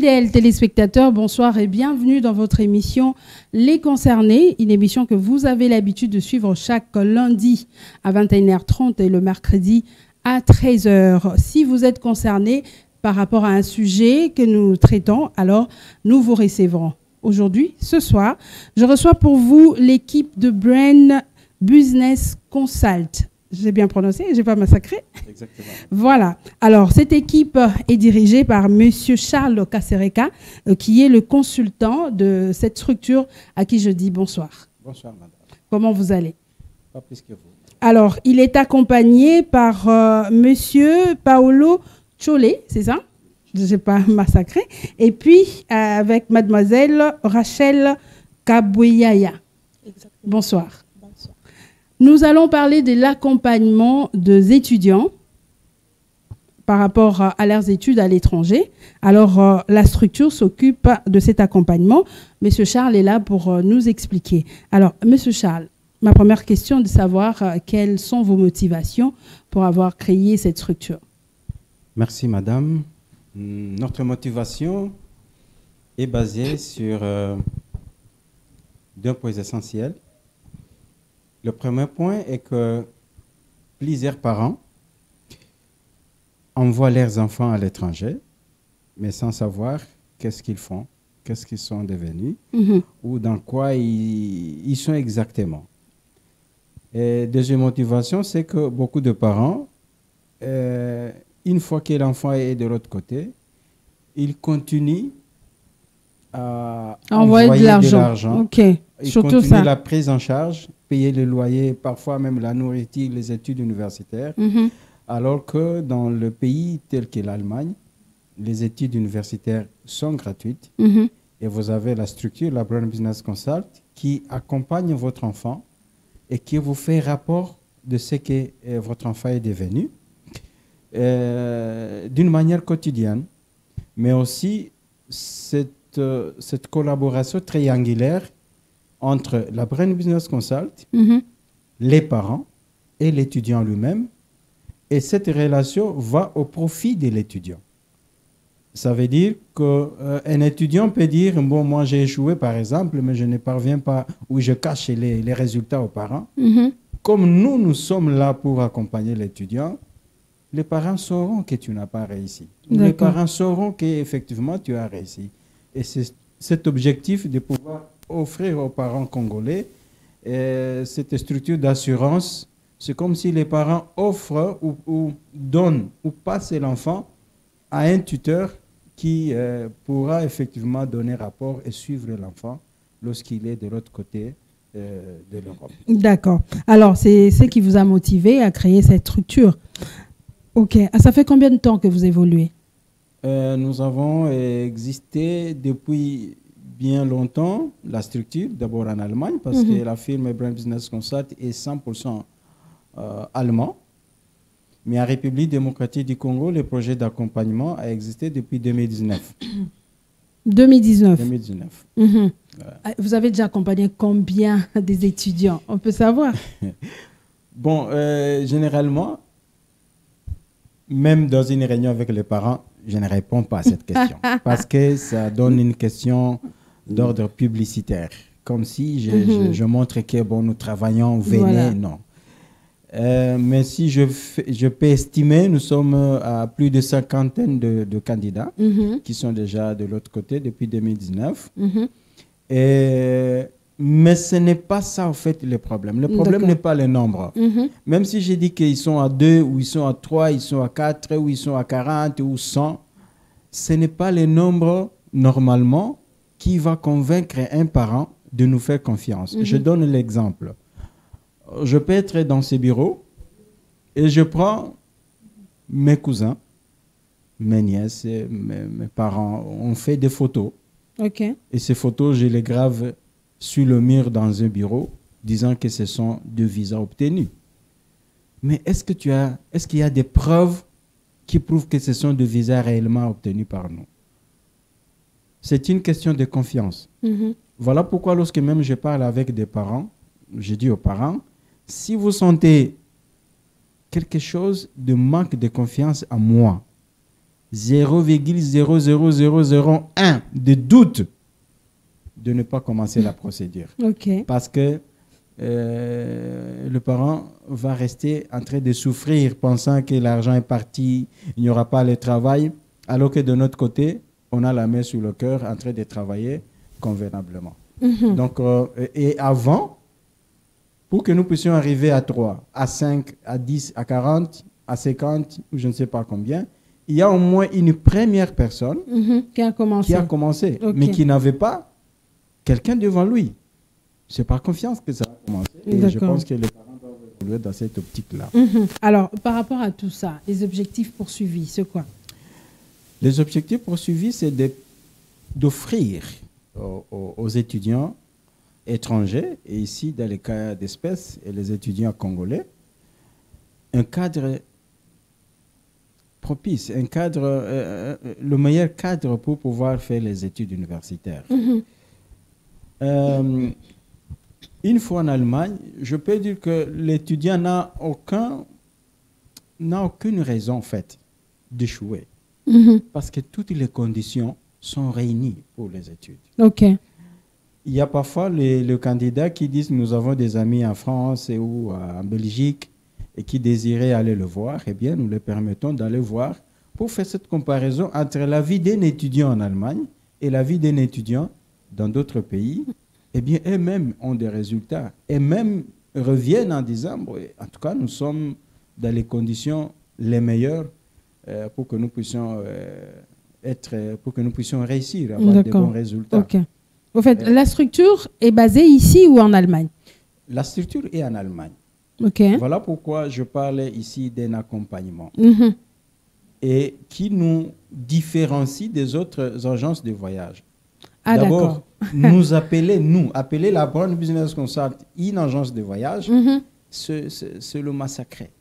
Fidèles téléspectateurs, bonsoir et bienvenue dans votre émission Les Concernés, une émission que vous avez l'habitude de suivre chaque lundi à 21h30 et le mercredi à 13h. Si vous êtes concerné par rapport à un sujet que nous traitons, alors nous vous recevrons. Aujourd'hui, ce soir, je reçois pour vous l'équipe de Brain Business Consult. J'ai bien prononcé, je n'ai pas massacré. Exactement. Voilà. Alors, cette équipe est dirigée par Monsieur Charles Kasereka, qui est le consultant de cette structure à qui je dis bonsoir. Bonsoir, madame. Comment vous allez? Pas plus que vous. Alors, il est accompagné par Monsieur Paolo Cholé, c'est ça? Je n'ai pas massacré. Et puis, avec Mademoiselle Rachel Kaboueyaya. Bonsoir. Bonsoir. Nous allons parler de l'accompagnement des étudiants par rapport à leurs études à l'étranger. Alors, la structure s'occupe de cet accompagnement. Monsieur Charles est là pour nous expliquer. Alors, Monsieur Charles, ma première question est de savoir quelles sont vos motivations pour avoir créé cette structure. Merci, madame. Notre motivation est basée sur deux points essentiels. Le premier point est que plusieurs parents envoient leurs enfants à l'étranger, mais sans savoir qu'est-ce qu'ils font, qu'est-ce qu'ils sont devenus, ou dans quoi ils sont exactement. Et deuxième motivation, c'est que beaucoup de parents, une fois que l'enfant est de l'autre côté, ils continuent à envoyer de l'argent. Ok, Ils surtout continuent ça. la prise en charge, payer le loyer, parfois même la nourriture, les études universitaires. Alors que dans le pays tel que l'Allemagne, les études universitaires sont gratuites et vous avez la structure, la Brain Business Consult, qui accompagne votre enfant et qui vous fait rapport de ce que votre enfant est devenu d'une manière quotidienne. Mais aussi cette collaboration triangulaire entre la Brain Business Consult, les parents et l'étudiant lui-même. Et cette relation va au profit de l'étudiant. Ça veut dire qu'un étudiant peut dire, bon, moi j'ai échoué par exemple, mais je ne parviens pas, ou je cache les résultats aux parents. Comme nous sommes là pour accompagner l'étudiant, les parents sauront que tu n'as pas réussi. Les parents sauront qu'effectivement tu as réussi. Et c'est cet objectif de pouvoir offrir aux parents congolais cette structure d'assurance. C'est comme si les parents offrent ou donnent ou passent l'enfant à un tuteur qui pourra effectivement donner rapport et suivre l'enfant lorsqu'il est de l'autre côté de l'Europe. D'accord. Alors, c'est ce qui vous a motivé à créer cette structure. Ok. Ça fait combien de temps que vous évoluez? Nous avons existé depuis bien longtemps, la structure, d'abord en Allemagne, parce que la firme Brain Business Consult est 100% allemand. Mais en République démocratique du Congo, le projet d'accompagnement a existé depuis 2019. 2019. 2019. Vous avez déjà accompagné combien des étudiants? On peut savoir? Bon, généralement, même dans une réunion avec les parents, je ne réponds pas à cette question parce que ça donne une question d'ordre publicitaire. Comme si je montre que bon, nous travaillons, venez, Voilà. non. Mais si je peux estimer, nous sommes à plus de 50 de candidats qui sont déjà de l'autre côté depuis 2019. Mais ce n'est pas ça, en fait, le problème. Le problème n'est pas le nombre. Même si j'ai dit qu'ils sont à 2, ou ils sont à 3, ils sont à 4, ou ils sont à 40, ou 100, ce n'est pas le nombre, normalement, qui va convaincre un parent de nous faire confiance. Je donne l'exemple. Je peux être dans ce bureau et je prends mes cousins, mes nièces, mes parents. On fait des photos. Ok. Et ces photos, je les grave sur le mur dans un bureau, disant que ce sont deux visas obtenus. Mais est-ce qu'il y a des preuves qui prouvent que ce sont des visas réellement obtenus par nous? C'est une question de confiance. Voilà pourquoi lorsque même je parle avec des parents, je dis aux parents, si vous sentez quelque chose de manque de confiance en moi, 0,00001 de doute de ne pas commencer la procédure. Ok. Parce que le parent va rester en train de souffrir, pensant que l'argent est parti, il n'y aura pas le travail, alors que de notre côté, on a la main sur le cœur en train de travailler convenablement. Donc, et avant, pour que nous puissions arriver à 3, à 5, à 10, à 40, à 50, ou je ne sais pas combien, il y a au moins une première personne qui a commencé, okay, mais qui n'avait pas quelqu'un devant lui. C'est par confiance que ça a commencé. Et je pense que les parents doivent évoluer dans cette optique-là. Alors, par rapport à tout ça, les objectifs poursuivis, c'est quoi? Les objectifs poursuivis, c'est d'offrir aux étudiants étrangers, et ici, dans les cas d'espèce, et les étudiants congolais, un cadre propice, un cadre, le meilleur cadre pour pouvoir faire les études universitaires. Une fois en Allemagne, je peux dire que l'étudiant n'a aucune raison, en fait, d'échouer. Parce que toutes les conditions sont réunies pour les études. Ok. Il y a parfois les candidats qui disent « nous avons des amis en France ou en Belgique » et qui désiraient aller le voir. Eh bien, nous leur permettons d'aller voir pour faire cette comparaison entre la vie d'un étudiant en Allemagne et la vie d'un étudiant dans d'autres pays. Eh bien, eux-mêmes ont des résultats. Et même reviennent en disant, bon, en tout cas, nous sommes dans les conditions les meilleures pour que nous puissions réussir, avoir de bons résultats. Okay. Au fait, la structure est basée ici ou en Allemagne? La structure est en Allemagne. Okay. Voilà pourquoi je parlais ici d'un accompagnement et qui nous différencie des autres agences de voyage. D'abord, appeler la Brown Business Consult une agence de voyage, c'est le massacrer.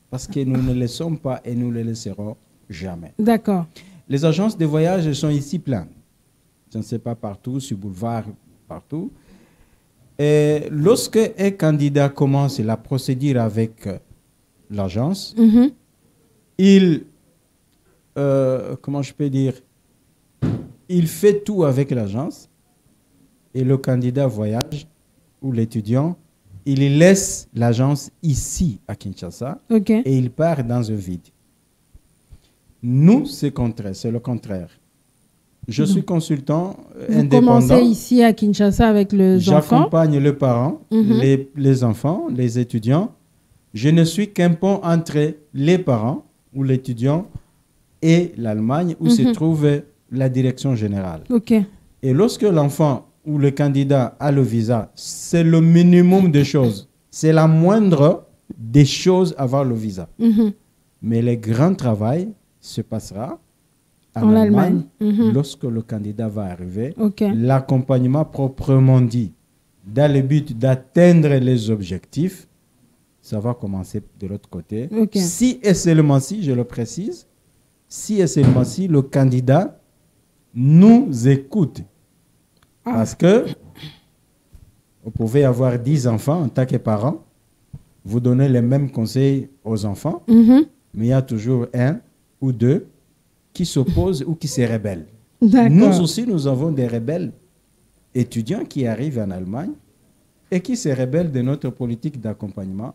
Parce que nous ne le sommes pas et nous ne le laisserons jamais. D'accord. Les agences de voyage sont ici pleines. Je ne sais pas partout, sur boulevard, partout. Et lorsque un candidat commence la procédure avec l'agence, il, comment je peux dire, il fait tout avec l'agence et le candidat voyage ou l'étudiant, il laisse l'agence ici à Kinshasa et il part dans un vide. Nous, c'est le contraire. Je suis consultant indépendant. Vous commencez ici à Kinshasa avec les enfants. J'accompagne les parents, les enfants, les étudiants. Je ne suis qu'un pont entre les parents ou l'étudiant et l'Allemagne où se trouve la direction générale. Et lorsque l'enfant ou le candidat a le visa, c'est le minimum de choses. C'est la moindre des choses avant le visa. Mais le grand travail se passera en Allemagne lorsque le candidat va arriver. L'accompagnement proprement dit, dans le but d'atteindre les objectifs, ça va commencer de l'autre côté. Si et seulement si, je le précise, si et seulement si le candidat nous écoute. Parce que vous pouvez avoir 10 enfants en tant que parent, vous donnez les mêmes conseils aux enfants, mais il y a toujours un ou deux qui s'opposent ou qui se rebellent. Nous aussi, nous avons des rebelles étudiants qui arrivent en Allemagne et qui se rebellent de notre politique d'accompagnement.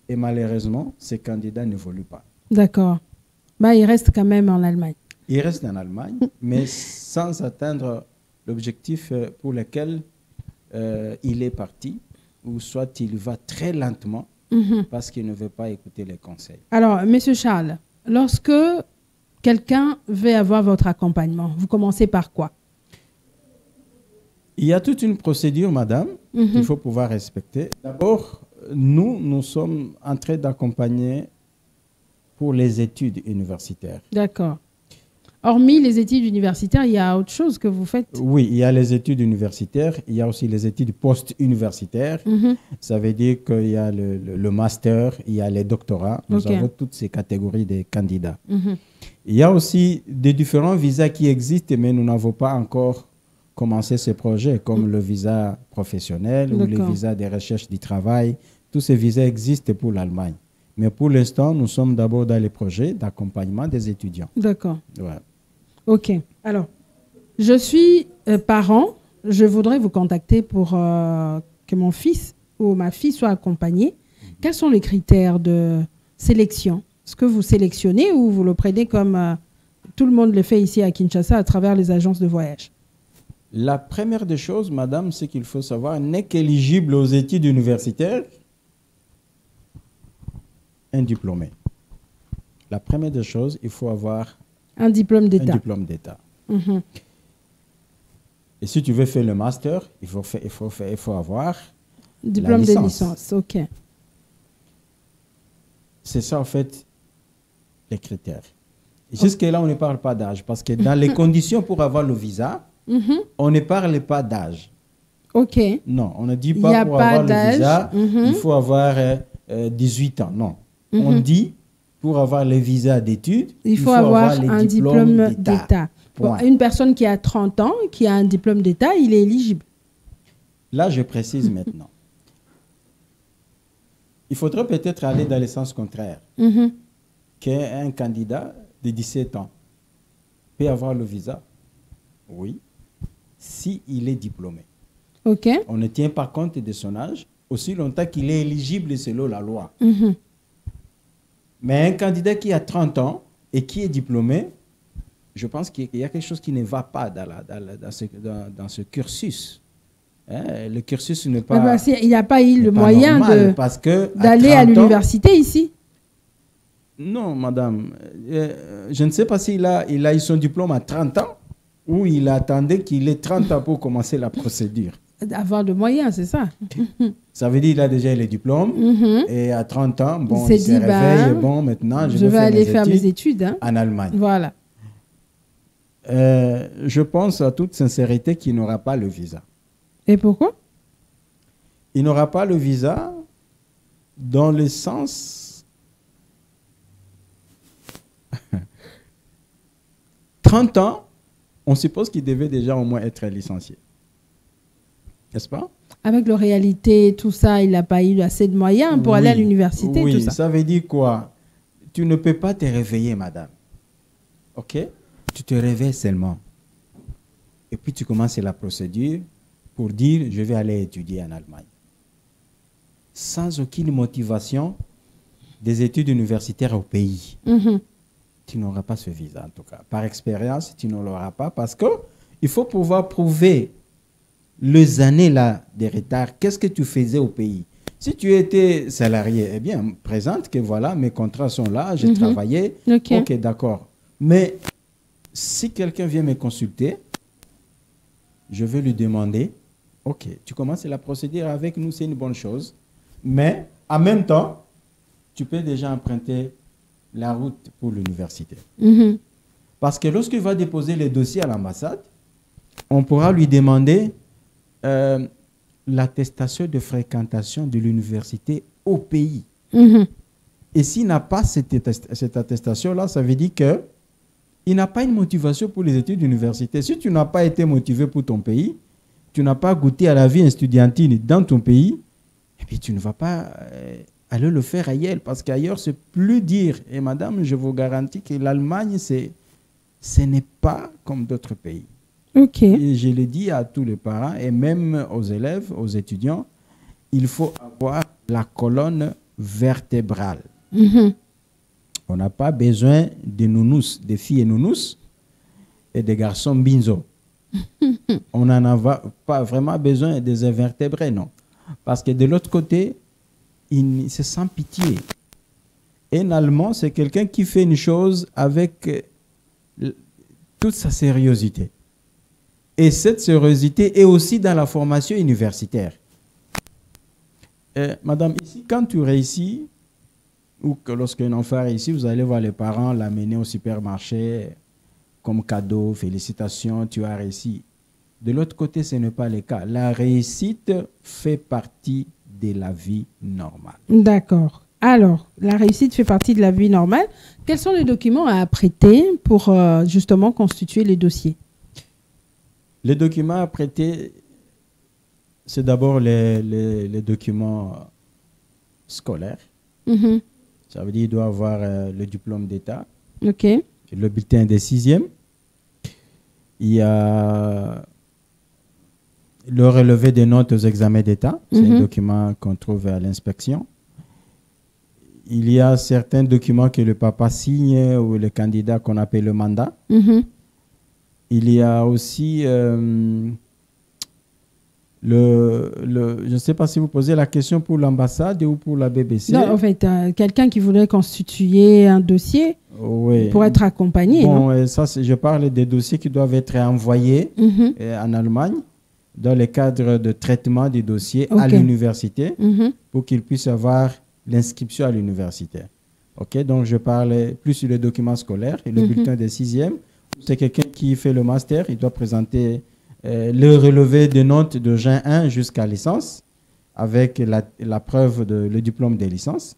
Et malheureusement, ces candidats n'évoluent pas. D'accord. Bah, ils restent quand même en Allemagne. Ils restent en Allemagne, mais sans atteindre l'objectif pour lequel il est parti, ou soit il va très lentement parce qu'il ne veut pas écouter les conseils. Alors, Monsieur Charles, lorsque quelqu'un veut avoir votre accompagnement, vous commencez par quoi? Il y a toute une procédure, madame, qu'il faut pouvoir respecter. D'abord, nous sommes en train d'accompagner pour les études universitaires. D'accord. Hormis les études universitaires, il y a autre chose que vous faites? Oui, il y a les études universitaires, il y a aussi les études post-universitaires. Ça veut dire qu'il y a le master, il y a les doctorats. Nous avons toutes ces catégories de candidats. Il y a aussi des différents visas qui existent, mais nous n'avons pas encore commencé ces projets, comme le visa professionnel ou le visa de recherche du travail. Tous ces visas existent pour l'Allemagne. Mais pour l'instant, nous sommes d'abord dans les projets d'accompagnement des étudiants. D'accord. Ouais. OK. Alors, je suis parent. Je voudrais vous contacter pour que mon fils ou ma fille soit accompagné. Quels sont les critères de sélection? Est-ce que vous sélectionnez ou vous le prenez comme tout le monde le fait ici à Kinshasa à travers les agences de voyage? La première des choses, madame, c'est qu'il faut savoir, n'est qu'éligible aux études universitaires un diplômé. La première des choses, il faut avoir un diplôme d'État. Un diplôme d'État. Et si tu veux faire le master, il faut avoir diplôme de licence. OK. C'est ça, en fait, les critères. Jusque-là, on ne parle pas d'âge, parce que dans les conditions pour avoir le visa, on ne parle pas d'âge. OK. Non, on ne dit pas pour avoir le visa, il faut avoir 18 ans. Non. On dit pour avoir le visa d'études, il faut avoir un diplôme d'État. Pour une personne qui a 30 ans, qui a un diplôme d'État, il est éligible. Là, je précise maintenant. Il faudrait peut-être aller dans le sens contraire. Qu'un candidat de 17 ans peut avoir le visa, oui, s'il est diplômé. OK. On ne tient pas compte de son âge aussi longtemps qu'il est éligible selon la loi. Mais un candidat qui a 30 ans et qui est diplômé, je pense qu'il y a quelque chose qui ne va pas dans ce cursus. Hein? Le cursus n'est pas... il n'y a pas eu le moyen d'aller à l'université ici. Non, madame. Je ne sais pas s'il a eu son diplôme à 30 ans ou il attendait qu'il ait 30 ans pour commencer la procédure. Avoir de moyens, c'est ça. Ça veut dire qu'il a déjà les diplômes et à 30 ans, bon, il se réveille, bon, maintenant, je vais aller faire mes études en Allemagne. Voilà. Je pense à toute sincérité qu'il n'aura pas le visa. Et pourquoi? Il n'aura pas le visa dans le sens... 30 ans, on suppose qu'il devait déjà au moins être licencié. N'est-ce pas? Avec la réalité, tout ça, il n'a pas eu assez de moyens pour aller à l'université. Oui, tout ça. Ça veut dire quoi? Tu ne peux pas te réveiller, madame. OK? Tu te réveilles seulement. Et puis tu commences la procédure pour dire, je vais aller étudier en Allemagne. Sans aucune motivation des études universitaires au pays. Tu n'auras pas ce visa, en tout cas. Par expérience, tu ne l'auras pas parce qu'il faut pouvoir prouver les années là de retard. Qu'est-ce que tu faisais au pays? Si tu étais salarié, eh bien, présente que voilà, mes contrats sont là, j'ai travaillé. Ok, d'accord. Mais si quelqu'un vient me consulter, je vais lui demander, ok, tu commences la procédure avec nous, c'est une bonne chose. Mais en même temps, tu peux déjà emprunter la route pour l'université. Parce que lorsqu'il va déposer les dossiers à l'ambassade, on pourra lui demander l'attestation de fréquentation de l'université au pays. Et s'il n'a pas cette attestation-là, ça veut dire qu'il n'a pas une motivation pour les études universitaires. Si tu n'as pas été motivé pour ton pays, tu n'as pas goûté à la vie estudiantine dans ton pays, et puis tu ne vas pas aller le faire ailleurs, parce qu'ailleurs, c'est plus dur. Et madame, je vous garantis que l'Allemagne, ce n'est pas comme d'autres pays. Et je le dis à tous les parents et même aux élèves, aux étudiants, il faut avoir la colonne vertébrale. On n'a pas besoin de nounous, de filles nounous et de garçons binzo. On n'en a pas vraiment besoin des invertébrés, non. Parce que de l'autre côté, c'est sans pitié. Un Allemand, c'est quelqu'un qui fait une chose avec toute sa sérieuxité. Et cette sérieuxité est aussi dans la formation universitaire. Madame, ici, quand tu réussis, ou que lorsqu'un enfant réussit, vous allez voir les parents l'amener au supermarché comme cadeau, félicitations, tu as réussi. De l'autre côté, ce n'est pas le cas. La réussite fait partie de la vie normale. D'accord. Alors, la réussite fait partie de la vie normale. Quels sont les documents à apprêter pour justement constituer les dossiers? Les documents à prêter, c'est d'abord les documents scolaires. Ça veut dire qu'il doit avoir le diplôme d'État, OK. le bulletin des 6e. Il y a le relevé des notes aux examens d'État. C'est un document qu'on trouve à l'inspection. Il y a certains documents que le papa signe ou le candidat qu'on appelle le mandat. Il y a aussi je ne sais pas si vous posez la question pour l'ambassade ou pour la BBC. Non, en fait, quelqu'un qui voudrait constituer un dossier pour être accompagné. Bon, ça, je parle des dossiers qui doivent être envoyés en Allemagne dans le cadre de traitement des dossiers à l'université pour qu'ils puissent avoir l'inscription à l'université. OK, donc je parle plus sur les documents scolaires et le bulletin des 6e. C'est quelqu'un qui fait le master, il doit présenter le relevé de notes de Gen 1 jusqu'à licence avec la preuve le diplôme des licences.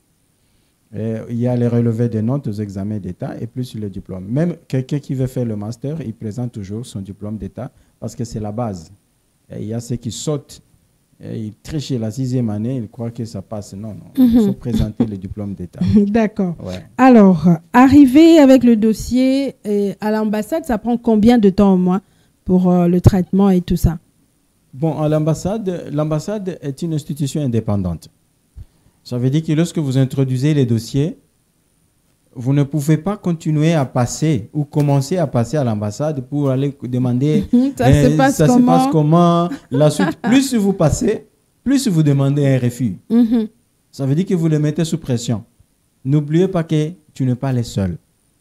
Il y a les relevés de notes aux examens d'État et plus le diplôme. Même quelqu'un qui veut faire le master, il présente toujours son diplôme d'État parce que c'est la base. Et il y a ceux qui sautent, ils trichent la 6e année, ils croient que ça passe. Non, il faut présenter le diplôme d'État. D'accord. Ouais. Alors, arriver avec le dossier à l'ambassade, ça prend combien de temps au moins pour le traitement et tout ça? Bon, à l'ambassade est une institution indépendante. Ça veut dire que lorsque vous introduisez les dossiers, vous ne pouvez pas continuer à passer ou commencer à passer à l'ambassade pour aller demander ça se passe comment. La suite, plus vous passez, plus vous demandez un refus. Ça veut dire que vous le mettez sous pression. N'oubliez pas que tu n'es pas les seuls.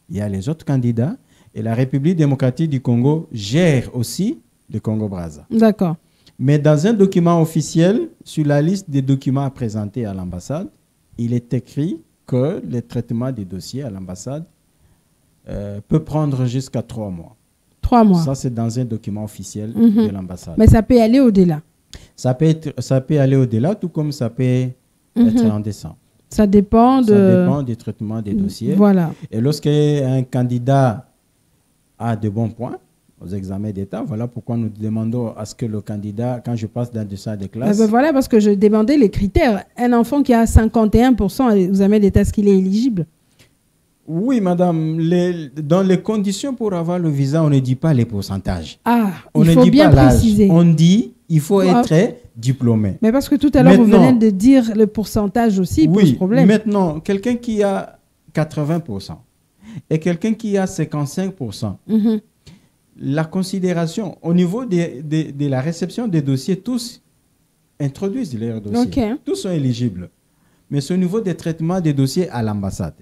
Il y a les autres candidats et la République démocratique du Congo gère aussi le Congo-Brazza. D'accord. Mais dans un document officiel, sur la liste des documents à présenter à l'ambassade, il est écrit que le traitement des dossiers à l'ambassade peut prendre jusqu'à 3 mois. 3 mois. Ça, c'est dans un document officiel de l'ambassade. Mais ça peut aller au-delà. Ça peut aller au-delà, tout comme ça peut être en décembre. Ça dépend du traitement des dossiers. Voilà. Et lorsqu'un candidat a de bons points aux examens d'État, voilà pourquoi nous demandons à ce que le candidat, quand je passe dans des salles de classe... voilà, parce que je demandais les critères. Un enfant qui a 51% aux examens d'État, est-ce qu'il est éligible? Oui, madame. Dans les conditions pour avoir le visa, on ne dit pas les pourcentages. On il faut bien préciser. On dit il faut être diplômé. Mais parce que tout à l'heure, vous venez de dire le pourcentage aussi pose problème. Maintenant, quelqu'un qui a 80% et quelqu'un qui a 55%, la considération au niveau de la réception des dossiers, tous introduisent leurs dossiers. Tous sont éligibles. Mais c'est au niveau des traitements des dossiers à l'ambassade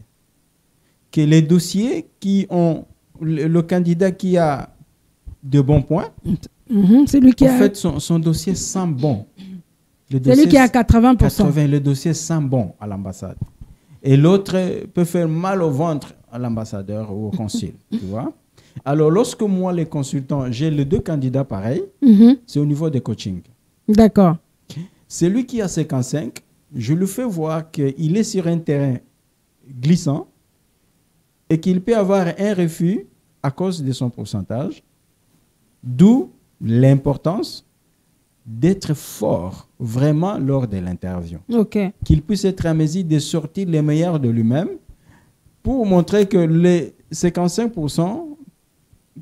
que les dossiers qui ont le candidat qui a de bons points, c'est lui qui en fait, son dossier sent bon. C'est lui qui a 80%. Le dossier sent bon à l'ambassade. Et l'autre peut faire mal au ventre à l'ambassadeur ou au consul. Tu vois? Alors, lorsque moi, les consultants, j'ai les 2 candidats pareils, c'est au niveau des coachings. D'accord. Celui qui a 55, je lui fais voir qu'il est sur un terrain glissant et qu'il peut avoir un refus à cause de son pourcentage, d'où l'importance d'être fort vraiment lors de l'interview. Qu'il puisse être à mesure de sortir le meilleur de lui-même pour montrer que les 55%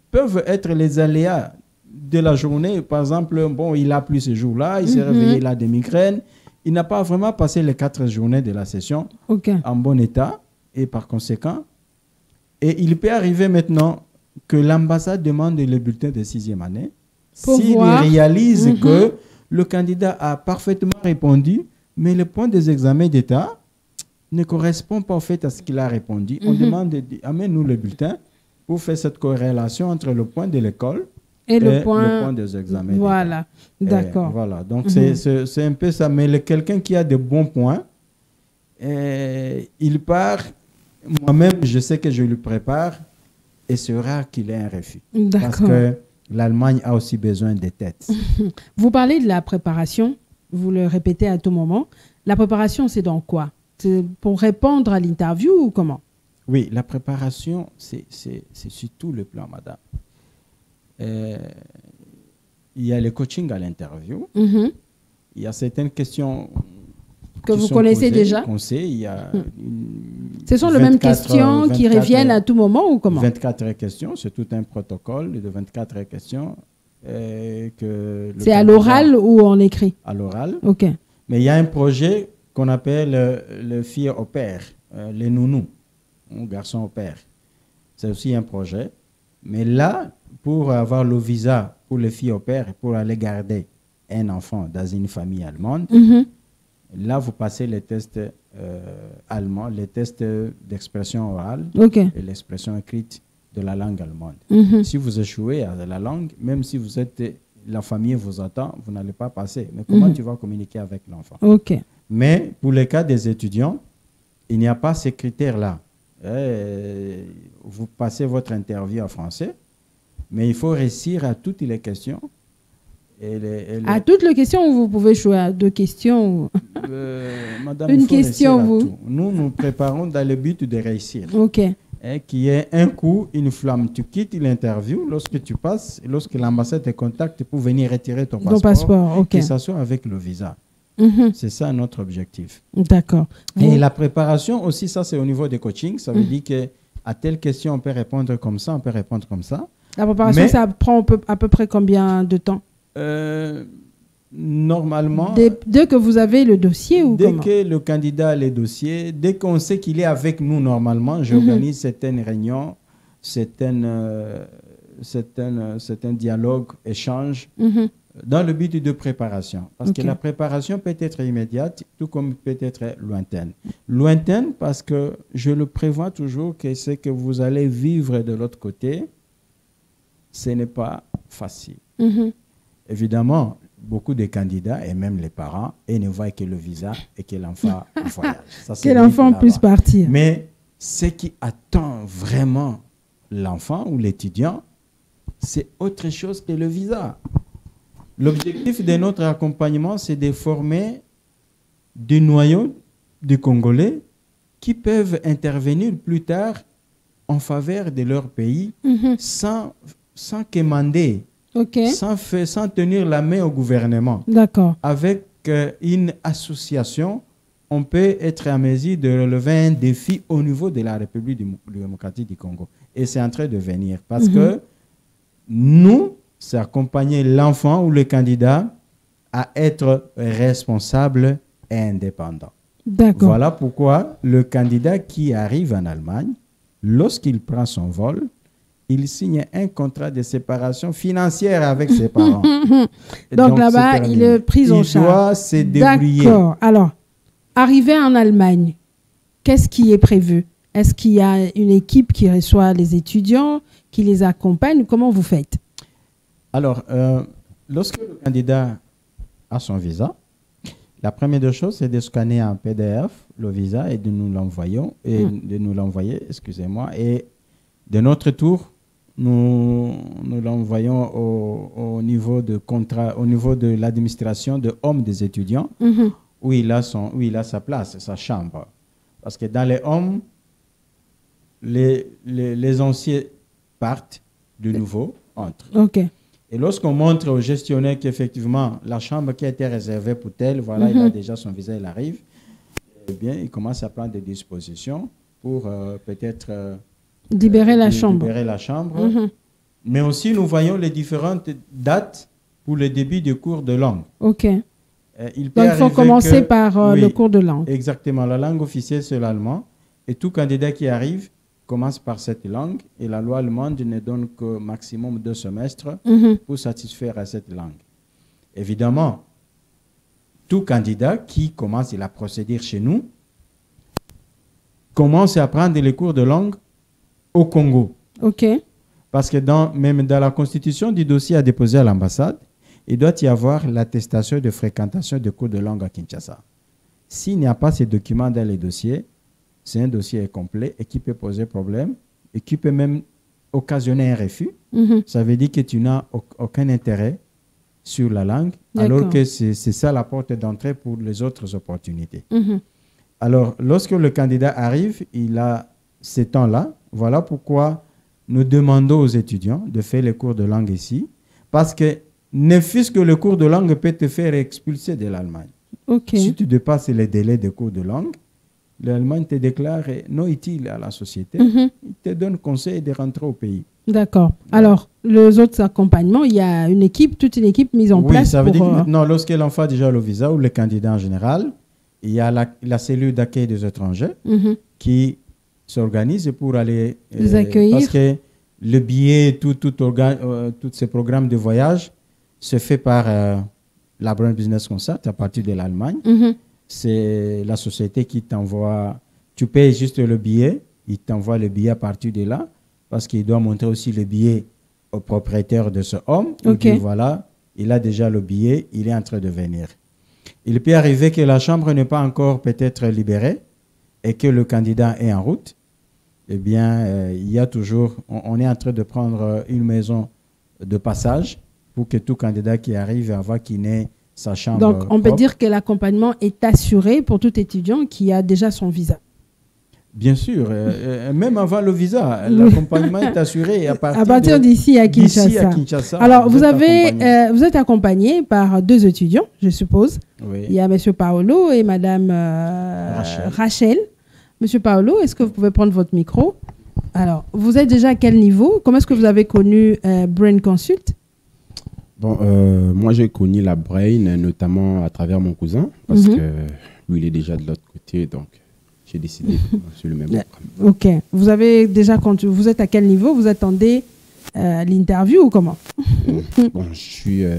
peuvent être les aléas de la journée. Par exemple, il a plu ce jour-là, il s'est réveillé, il a des migraines. Il n'a pas vraiment passé les 4 journées de la session en bon état et par conséquent, et il peut arriver maintenant que l'ambassade demande le bulletin de 6e année s'il réalise que le candidat a parfaitement répondu, mais le point des examens d'État ne correspond pas au fait à ce qu'il a répondu. On demande, amène-nous le bulletin pour faire cette corrélation entre le point de l'école et le point des examens. Voilà, d'accord. Voilà, donc c'est un peu ça. Mais quelqu'un qui a de bons points, il part, moi-même, je sais que je lui prépare et c'est rare qu'il ait un refus. Parce que l'Allemagne a aussi besoin de têtes. Vous parlez de la préparation, vous le répétez à tout moment. La préparation, c'est dans quoi? C'est pour répondre à l'interview ou comment? Oui, la préparation, c'est sur tout le plan, madame. Il y a le coaching à l'interview. Il y a certaines questions que vous connaissez déjà. Qu'on sait, il y a ce sont les mêmes questions qui reviennent à tout moment ou comment? 24 questions, c'est tout un protocole de 24 questions. C'est à l'oral ou en écrit? À l'oral. OK. Mais il y a un projet qu'on appelle le filles au père, les nounous, ou garçons au père. C'est aussi un projet. Mais là, pour avoir le visa pour les filles au père et pour aller garder un enfant dans une famille allemande, là, vous passez les tests allemands, les tests d'expression orale et l'expression écrite de la langue allemande. Si vous échouez à la langue, même si vous êtes, la famille vous attend, vous n'allez pas passer. Mais comment tu vas communiquer avec l'enfant? Mais pour le cas des étudiants, il n'y a pas ces critères-là. Vous passez votre interview en français, mais il faut réussir à toutes les questions. À toutes les questions ou vous pouvez choisir 2 questions Madame, une question, vous. Nous préparons dans le but de réussir. Qu'il y ait un coup, une flamme. Tu quittes l'interview lorsque tu passes, lorsque l'ambassade te contacte pour venir retirer ton passeport, que ce soit avec le visa. C'est ça notre objectif. D'accord. Et la préparation aussi, ça c'est au niveau des coachings. Ça veut dire qu'à telle question, on peut répondre comme ça, on peut répondre comme ça. La préparation, ça prend à peu près combien de temps? Normalement, dès que vous avez le dossier ou dès comment? que le candidat a le dossier, dès qu'on sait qu'il est avec nous normalement, j'organise certaines réunions, certains dialogues, échanges, dans le but de préparation. Parce que la préparation peut être immédiate, tout comme peut être lointaine. Lointaine parce que je le prévois toujours que ce que vous allez vivre de l'autre côté, ce n'est pas facile. Évidemment, beaucoup de candidats et même les parents ne voient que le visa et que l'enfant voyage. Ça, que l'enfant puisse partir. Mais ce qui attend vraiment l'enfant ou l'étudiant, c'est autre chose que le visa. L'objectif de notre accompagnement, c'est de former des noyaux de Congolais qui peuvent intervenir plus tard en faveur de leur pays sans quémander. Sans tenir la main au gouvernement. Avec une association, on peut être à mesure de relever un défi au niveau de la République démocratique du Congo. Et c'est en train de venir parce que nous, c'est accompagner l'enfant ou le candidat à être responsable et indépendant. Voilà pourquoi le candidat qui arrive en Allemagne, lorsqu'il prend son vol, il signe un contrat de séparation financière avec ses parents. Donc là-bas, il est pris en charge. Il doit se débrouiller. D'accord. Alors, arrivé en Allemagne, qu'est-ce qui est prévu? Est-ce qu'il y a une équipe qui reçoit les étudiants, qui les accompagne? Comment vous faites? Alors, lorsque le candidat a son visa, la première des choses, c'est de scanner en PDF le visa et de nous l'envoyer, excusez-moi, et de notre tour, nous l'envoyons au niveau de contrat, au niveau de l'administration de hommes des étudiants, où il a sa place, sa chambre. Parce que dans les hommes, les anciens partent, de nouveau entrent. Et lorsqu'on montre au gestionnaire qu'effectivement, la chambre qui a été réservée pour tel, voilà, il a déjà son visa, il arrive, eh bien, il commence à prendre des dispositions pour peut-être... libérer la chambre. Mais aussi, nous voyons les différentes dates pour le début du cours de langue. Donc, il faut commencer par le cours de langue. Exactement. La langue officielle, c'est l'allemand. Et tout candidat qui arrive commence par cette langue. Et la loi allemande ne donne que maximum 2 semestres pour satisfaire à cette langue. Évidemment, tout candidat qui commence la procédure chez nous commence à prendre les cours de langue au Congo. Parce que même dans la constitution du dossier à déposer à l'ambassade, il doit y avoir l'attestation de fréquentation de cours de langue à Kinshasa. S'il n'y a pas ces documents dans les dossiers, c'est un dossier incomplet et qui peut poser problème et qui peut même occasionner un refus. Ça veut dire que tu n'as aucun intérêt sur la langue, alors que c'est ça la porte d'entrée pour les autres opportunités. Alors, lorsque le candidat arrive, il a ces temps-là. Voilà pourquoi nous demandons aux étudiants de faire les cours de langue ici, parce que ne fût-ce que le cours de langue peut te faire expulser de l'Allemagne. Okay. Si tu dépasses les délais de cours de langue, l'Allemagne te déclare non utile à la société. Il te donne conseil de rentrer au pays. D'accord. Alors, les autres accompagnements, il y a une équipe, toute une équipe mise en place. Ça veut dire que maintenant, lorsque l'enfant a déjà le visa ou le candidat en général, il y a la cellule d'accueil des étrangers qui s'organise pour aller les accueillir. Parce que le billet, tous ces programmes de voyage se fait par la Brown Business Consult à partir de l'Allemagne. C'est la société qui t'envoie, tu payes juste le billet, il t'envoie le billet à partir de là, parce qu'il doit montrer aussi le billet au propriétaire de ce homme. Okay. Et voilà, il a déjà le billet, il est en train de venir. Il peut arriver que la chambre n'est pas encore peut-être libérée et que le candidat est en route. Eh bien, il y a toujours, on est en train de prendre une maison de passage pour que tout candidat qui arrive avant qu'il n'ait sa chambre. Donc, on peut dire que l'accompagnement est assuré pour tout étudiant qui a déjà son visa. Bien sûr, même avant le visa, l'accompagnement est assuré à partir d'ici à Kinshasa. Alors, vous êtes accompagné par 2 étudiants, je suppose. Oui. Il y a M. Paolo et Mme Rachel. Monsieur Paolo, est-ce que vous pouvez prendre votre micro? Alors, vous êtes déjà à quel niveau? Comment est-ce que vous avez connu Brain Consult? Bon, moi, j'ai connu la Brain notamment à travers mon cousin, parce que lui, il est déjà de l'autre côté, donc j'ai décidé sur le même programme. Ok. Vous êtes à quel niveau? Vous attendez l'interview ou comment? Bon, je suis au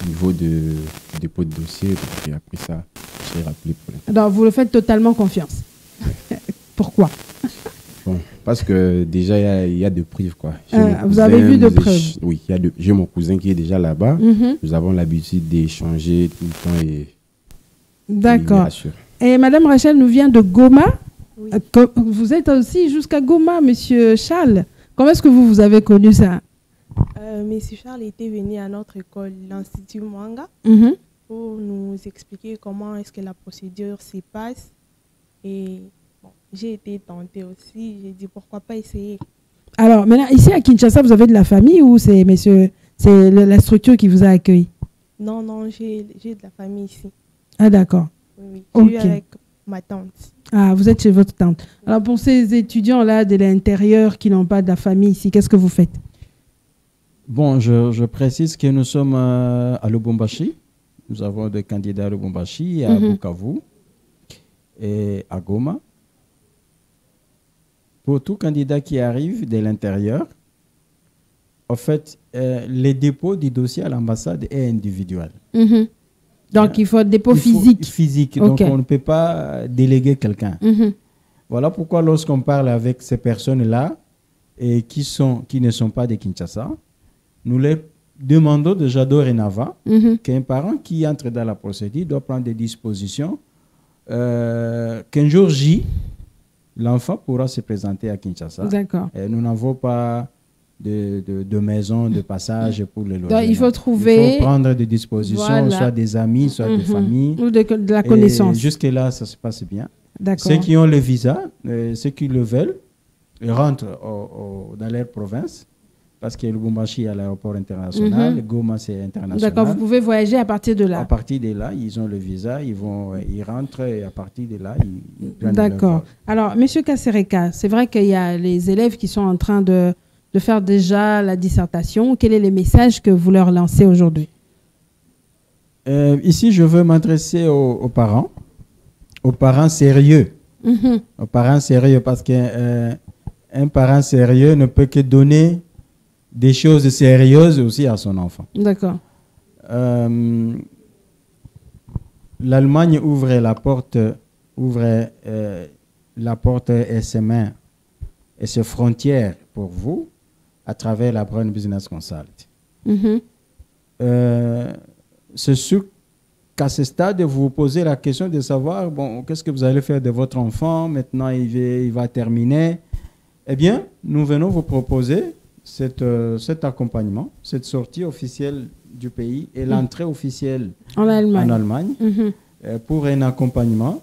niveau de dépôt de dossier, donc après ça, je serai rappelé pour l'instant. Donc, vous le faites totalement confiance. Pourquoi? Bon, parce que déjà, il y a de preuves, quoi. Vous avez vu de preuves? Oui, j'ai mon cousin qui est déjà là-bas. Nous avons l'habitude d'échanger tout le temps et... D'accord. Et Madame Rachel nous vient de Goma. Oui. Vous êtes aussi jusqu'à Goma, Monsieur Charles. Comment est-ce que vous avez connu ça? Monsieur Charles était venu à notre école, l'Institut Mwanga, pour nous expliquer comment est-ce que la procédure se passe. Et bon, j'ai été tentée aussi. J'ai dit pourquoi pas essayer. Alors, maintenant, ici à Kinshasa, vous avez de la famille ou c'est la structure qui vous a accueilli? Non, j'ai de la famille ici. Ah, d'accord. Oui, je suis avec ma tante. Ah, vous êtes chez votre tante. Alors, pour ces étudiants-là de l'intérieur qui n'ont pas de la famille ici, qu'est-ce que vous faites? Bon, je précise que nous sommes à Lubumbashi. Nous avons des candidats à Lubumbashi, à Bukavu et à Goma. Pour tout candidat qui arrive de l'intérieur, en fait, le dépôt du dossier à l'ambassade est individuel. Donc, il faut un dépôt physique. Physique, okay. Donc on ne peut pas déléguer quelqu'un. Voilà pourquoi lorsqu'on parle avec ces personnes-là et qui ne sont pas de Kinshasa, nous leur demandons déjà dorénavant qu'un parent qui entre dans la procédure doit prendre des dispositions qu'un jour J, l'enfant pourra se présenter à Kinshasa. D'accord. Et nous n'avons pas de maison de passage pour le logement. Donc, il faut prendre des dispositions, soit des amis, soit des familles. Ou de la connaissance. Jusque-là, ça se passe bien. D'accord. Ceux qui ont le visa, ceux qui le veulent, rentrent dans leur province. Parce que Lubumbashi a l'aéroport international, Goma c'est international. D'accord, vous pouvez voyager à partir de là. À partir de là, ils ont le visa, ils rentrent et à partir de là, ils prennent. D'accord. Alors, Monsieur Kasereka, c'est vrai qu'il y a les élèves qui sont en train de faire déjà la dissertation. Quel est le message que vous leur lancez aujourd'hui? Ici, je veux m'adresser aux parents sérieux. Aux parents sérieux, parce qu'un parent sérieux ne peut que donner des choses sérieuses aussi à son enfant. D'accord. L'Allemagne ouvre la porte et ses mains et ses frontières pour vous à travers la Brown Business Consult. C'est sûr qu'à ce stade, vous vous posez la question de savoir, bon, qu'est-ce que vous allez faire de votre enfant? Maintenant, il va terminer. Eh bien, nous venons vous proposer cet accompagnement, cette sortie officielle du pays et l'entrée officielle en Allemagne pour un accompagnement.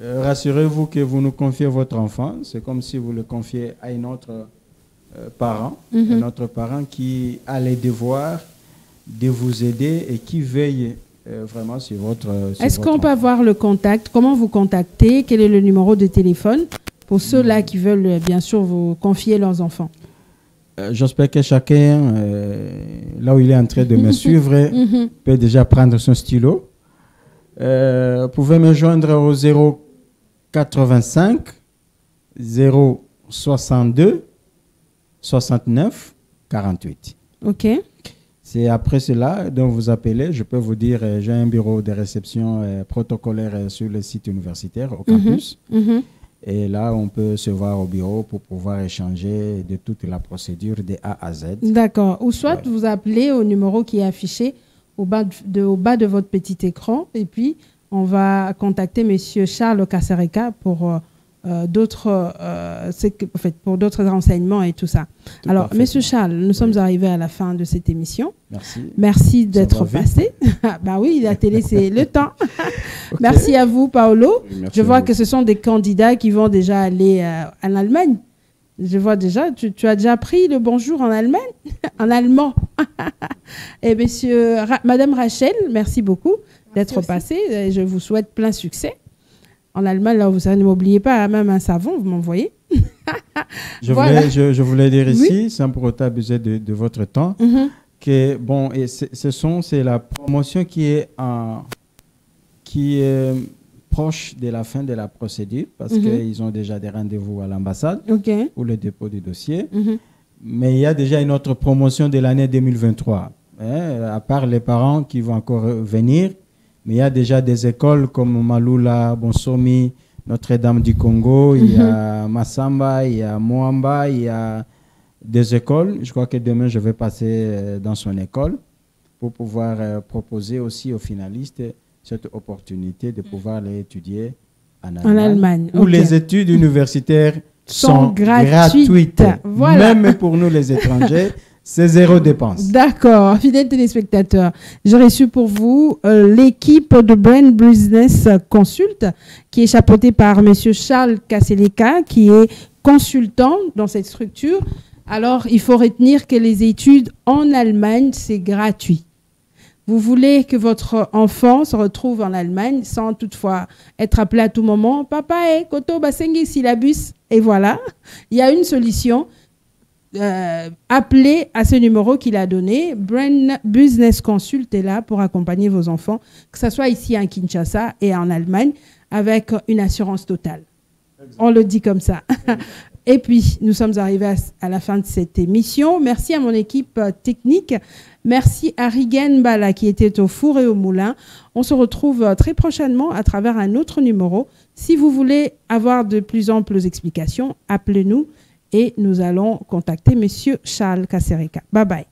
Rassurez-vous que vous nous confiez votre enfant, c'est comme si vous le confiez à un autre parent, un autre parent qui a les devoirs de vous aider et qui veille vraiment sur votre... Est-ce qu'on peut avoir le contact? Comment vous contactez? Quel est le numéro de téléphone pour ceux-là qui veulent bien sûr vous confier leurs enfants? J'espère que chacun, là où il est en train de me suivre, peut déjà prendre son stylo. Vous pouvez me joindre au 085 062 69 48. OK. C'est après cela dont vous appelez. Je peux vous dire, j'ai un bureau de réception protocolaire sur le site universitaire au campus. Et là, on peut se voir au bureau pour pouvoir échanger de toute la procédure de A à Z. D'accord. Ou soit vous appelez au numéro qui est affiché au bas de votre petit écran. Et puis, on va contacter M. Charles Kasereka pour d'autres renseignements et tout ça. Alors, M. Charles, nous sommes arrivés à la fin de cette émission. Merci. Merci d'être passé. Bah oui, la télé, c'est le temps. Okay. Merci à vous, Paolo. Merci. Je vois que ce sont des candidats qui vont déjà aller en Allemagne. Je vois déjà, tu as déjà pris le bonjour en Allemagne, en allemand. Et Madame Rachel, merci beaucoup d'être passée. Je vous souhaite plein succès. En Allemagne, là, vous ne m'oubliez pas, même un savon, vous m'envoyez. Je voulais dire ici, sans pour autant abuser de votre temps, que bon, c'est la promotion qui est proche de la fin de la procédure, parce qu'ils ont déjà des rendez-vous à l'ambassade pour le dépôt du dossier. Mais il y a déjà une autre promotion de l'année 2023. À part les parents qui vont encore venir, mais il y a déjà des écoles comme Malula, Bonsomi, Notre-Dame du Congo, il y a Massamba, il y a Moamba, il y a des écoles. Je crois que demain, je vais passer dans son école pour pouvoir proposer aussi aux finalistes cette opportunité de pouvoir aller étudier en Allemagne. Où les études universitaires sont gratuites. Voilà. Même pour nous, les étrangers. C'est zéro dépense. D'accord. Fidèles téléspectateurs, j'ai reçu pour vous l'équipe de Brain Business Consult qui est chapeautée par M. Charles Kasereka, qui est consultant dans cette structure. Alors, il faut retenir que les études en Allemagne, c'est gratuit. Vous voulez que votre enfant se retrouve en Allemagne sans toutefois être appelé à tout moment. Papa, koto basengi syllabus. Et voilà, il y a une solution. Appelez à ce numéro qu'il a donné. Brain Business Consult est là pour accompagner vos enfants, que ce soit ici à Kinshasa et en Allemagne, avec une assurance totale. On le dit comme ça. Et puis, nous sommes arrivés à la fin de cette émission. Merci à mon équipe technique. Merci à Rigen Bala qui était au four et au moulin. On se retrouve très prochainement à travers un autre numéro. Si vous voulez avoir de plus amples explications, appelez-nous. Et nous allons contacter M. Charles Kasereka. Bye bye.